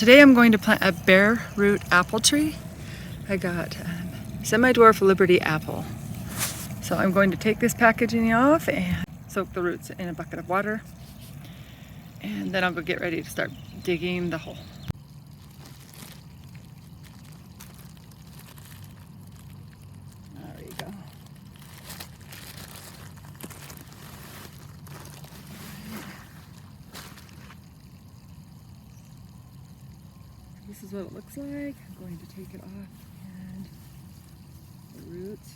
Today I'm going to plant a bare root apple tree. I got semi-dwarf Liberty apple. So I'm going to take this packaging off and soak the roots in a bucket of water. And then I'll go get ready to start digging the hole. There you go. This is what it looks like. I'm going to take it off and the roots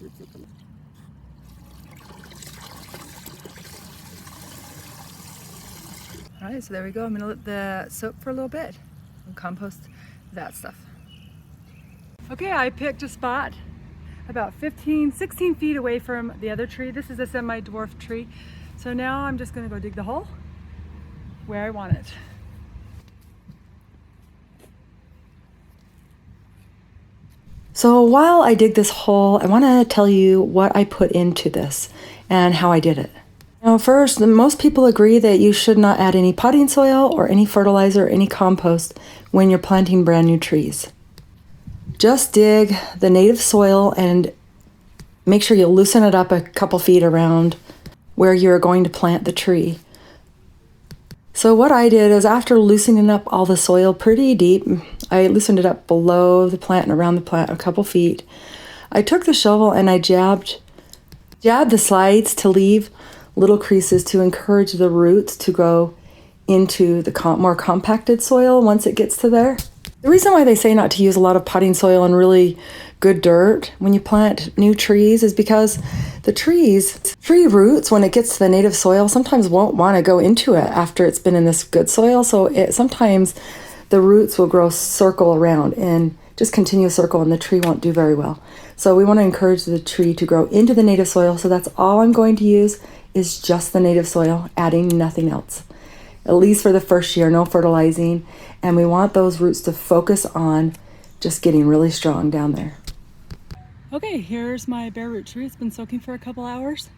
look a little. Alright, so there we go. I'm going to let that soak for a little bit and compost that stuff. Okay, I picked a spot about 16 feet away from the other tree. This is a semi-dwarf tree. So now I'm just going to go dig the hole where I want it. So while I dig this hole, I want to tell you what I put into this and how I did it. Now first, most people agree that you should not add any potting soil or any fertilizer or any compost when you're planting brand new trees. Just dig the native soil and make sure you loosen it up a couple feet around where you're going to plant the tree. So what I did is, after loosening up all the soil pretty deep, I loosened it up below the plant and around the plant a couple feet. I took the shovel and I jabbed the sides to leave little creases to encourage the roots to go into the more compacted soil once it gets to there. The reason why they say not to use a lot of potting soil and really good dirt when you plant new trees is because the tree roots, when it gets to the native soil, sometimes won't want to go into it after it's been in this good soil. So sometimes the roots will grow circle around and just continue a circle, and the tree won't do very well. So we want to encourage the tree to grow into the native soil. So that's all I'm going to use is just the native soil, adding nothing else. At least for the first year, no fertilizing. And we want those roots to focus on just getting really strong down there. Okay, here's my bare root tree. It's been soaking for a couple hours.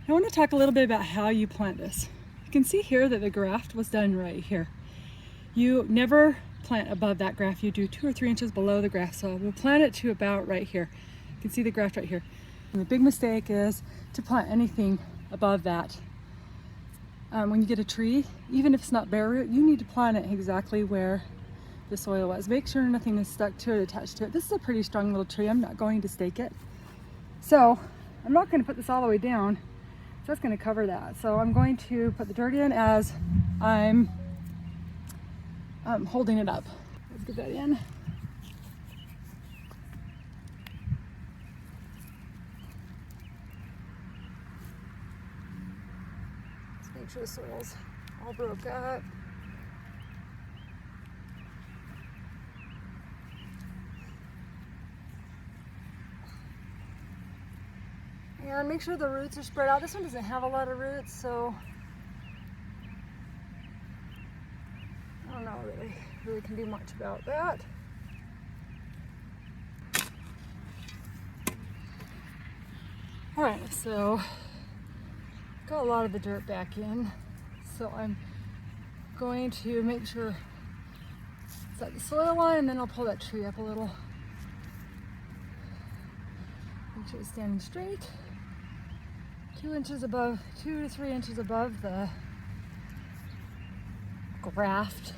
I want to talk a little bit about how you plant this. You can see here that the graft was done right here. You never plant above that graft. You do 2 or 3 inches below the graft. So we'll plant it to about right here. You can see the graft right here. And the big mistake is to plant anything above that. When you get a tree, even if it's not bare root, you need to plant it exactly where the soil was. Make sure nothing is stuck to it, attached to it. This is a pretty strong little tree. I'm not going to stake it. So I'm not going to put this all the way down. So that's going to cover that. So I'm going to put the dirt in as I'm holding it up. Let's get that in. Make sure the soil's all broke up. And make sure the roots are spread out. This one doesn't have a lot of roots, so I don't know that I really can do much about that. All right, so got a lot of the dirt back in, so I'm going to make sure it's at the soil line, and then I'll pull that tree up a little. Make sure it's standing straight, 2 to 3 inches above the graft.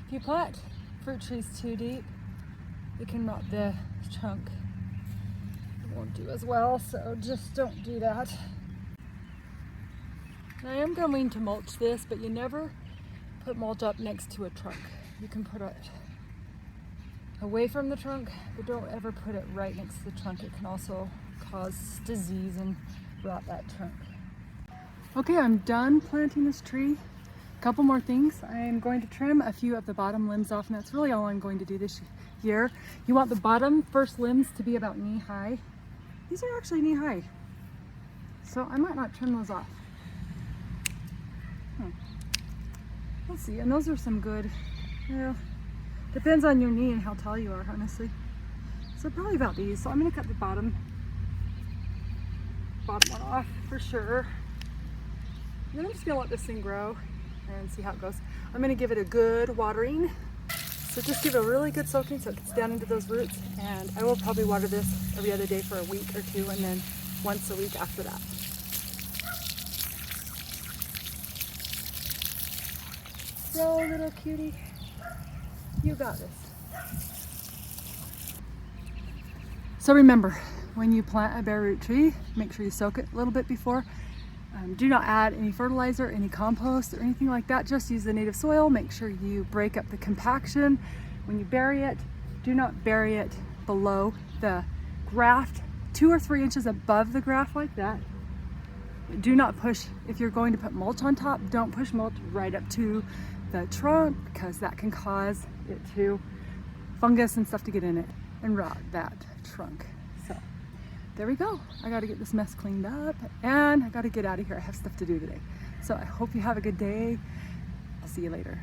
If you plant fruit trees too deep, it can rot the trunk. Won't do as well, so just don't do that. I am going to mulch this, but you never put mulch up next to a trunk. You can put it away from the trunk, but don't ever put it right next to the trunk. It can also cause disease and rot that trunk. Okay, I'm done planting this tree. A couple more things. I am going to trim a few of the bottom limbs off, and that's really all I'm going to do this year. You want the bottom first limbs to be about knee high. These are actually knee high, so I might not trim those off. Let's see, and those are some good, depends on your knee and how tall you are, honestly. So probably about these. So I'm gonna cut the bottom one off for sure. And then I'm just gonna let this thing grow. and see how it goes. I'm gonna give it a good watering. So just give it a really good soaking so it gets down into those roots, and I will probably water this every other day for a week or two, and then once a week after that. So little cutie, you got this. So remember, when you plant a bare root tree, make sure you soak it a little bit before. Do not add any fertilizer, any compost, or anything like that. Just use the native soil. Make sure you break up the compaction. When you bury it, do not bury it below the graft, 2 or 3 inches above the graft like that. Do not push, if you're going to put mulch on top, don't push mulch right up to the trunk, because that can cause it to fungus and stuff to get in it and rot that trunk. So there we go. I got to get this mess cleaned up, and I got to get out of here. I have stuff to do today. So I hope you have a good day. I'll see you later.